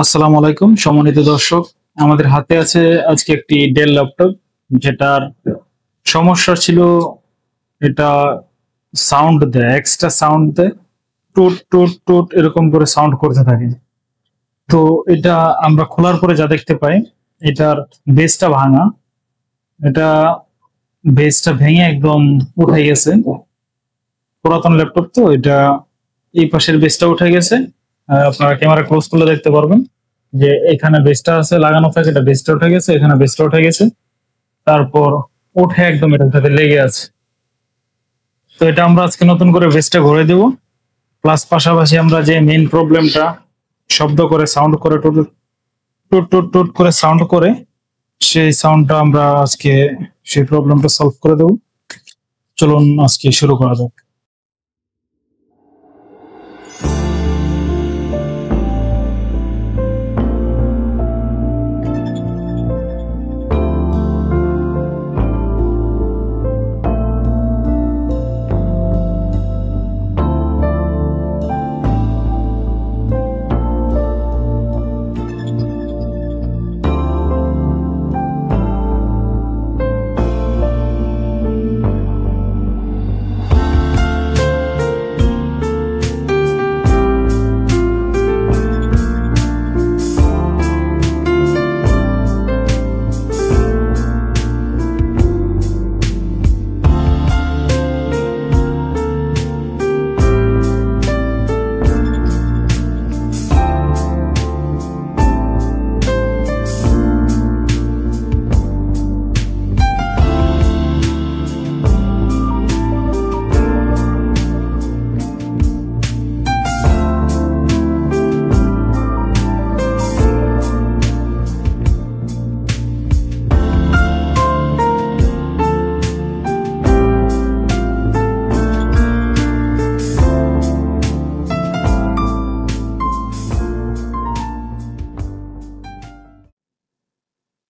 আসসালামু আলাইকুম সম্মানিত দর্শক, আমাদের হাতে আছে আজকে একটি ডেল ল্যাপটপ যেটার সমস্যা ছিল। এটা সাউন্ড দেয়, এক্সট্রা সাউন্ড দেয়, টুট টুট টুট এরকম করে সাউন্ড করতে থাকে। তো এটা আমরা খোলার পরে যা দেখতে পাই, এটার বেসটা ভাঙা। এটা বেসটা ভেঙে একদম উঠে গেছে। পুরাতন ল্যাপটপ তো এটা, এই পাশের বেসটা উঠে গেছে। আপনারা ক্যামেরা ক্লোজ করলে দেখতে পারবেন যে এখানে বেসটা আছে লাগানো থাকে, এটা বেসটা উঠে গেছে, এখানে বেসটা উঠে গেছে, তারপর উঠে একদম এটার সাথে লেগে আছে। তো এটা আমরা আজকে নতুন করে বেসটা ঘুরে দেব। প্লাস পাশাপাশি আমরা যে মেইন প্রবলেমটা, শব্দ করে সাউন্ড করে টুট টুট টুট টুট করে সাউন্ড করে, সেই সাউন্ডটা আমরা আজকে সেই প্রবলেমটা সলভ করে দেব। চলুন আজকে শুরু করা যাক।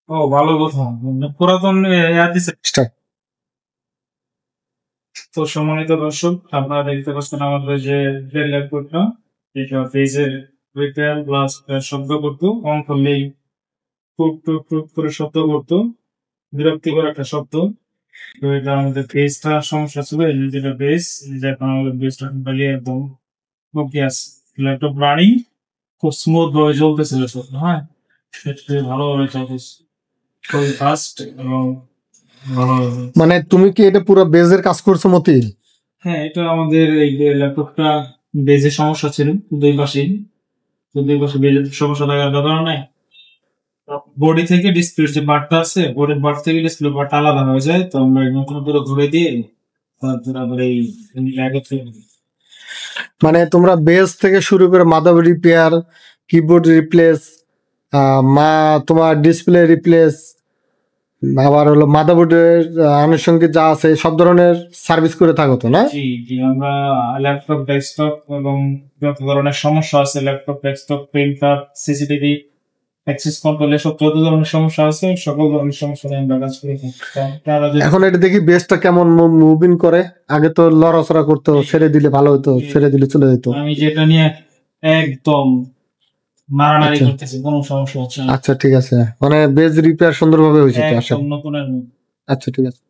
ও ভালো কথা, পুরাতন স্টার্ট। তো সম্মানিত দর্শক, আপনারা দেখতে পাচ্ছেন আমাদের যে ডেল ল্যাপটপটা, এটা পেজের রিপেয়ার প্লাস শব্দ করতো, অন করলেই টুক টুক টুক করে শব্দ করতো, বিরক্তিকর একটা শব্দ। তো এটা আমাদের পেজটা সমস্যা ছিল, এই যে যেটা বেস, যে এখন আমাদের বেসটা টোটালি একদম ওকে আছে। ল্যাপটপ রানিং খুব স্মুথ ভাবে চলতেছিল সব, হ্যাঁ সেটা ভালোভাবে চলতেছে, খুবই ফাস্ট এবং ভালোভাবে। মানে তুমি কি এটা পুরো বেজের কাজ করছো মতি? হ্যাঁ, এটা আমাদের এই যে ল্যাপটপটা বেজের সমস্যা ছিল দুই পাশেই। তো দুই পাশে বেজের সমস্যা থাকার কারণে বডি থেকে ডিসপ্লে যে বারটা আছে, বডির বার থেকে ডিসপ্লে বারটা আলাদা হয়ে যায়। তো আমরা নতুন করে ঘুরে দিয়ে তারপর আবার এই লাগাতে। মানে তোমরা বেজ থেকে শুরু করে মাদারবোর্ড রিপেয়ার, কিবোর্ড রিপ্লেস, তোমার ডিসপ্লে রিপ্লেস, আবার হলো মাদারবোর্ডের আনুষঙ্গিক যা আছে সব ধরনের সার্ভিস করে থাকো তো না? জি জি, আমরা ল্যাপটপ ডেস্কটপ এবং যত ধরনের সমস্যা আছে, laptop desktop printer CCTV access control, এসব যত ধরনের সমস্যা আছে সকল ধরনের সমস্যা নিয়ে আমরা কাজ করে থাকি। এখন এটা দেখি বেজটা কেমন মুভিং করে। আগে তো লড়াচড়া করতো, ছেড়ে দিলে ভালো হতো, ছেড়ে দিলে চলে যেত। আমি যেটা নিয়ে একদম মারামারি করতেছি, কোনো সমস্যা হচ্ছে না। আচ্ছা ঠিক আছে, মানে বেজ রিপেয়ার সুন্দরভাবে হয়েছে তো? আচ্ছা একদম নতুনের মতো। আচ্ছা ঠিক আছে।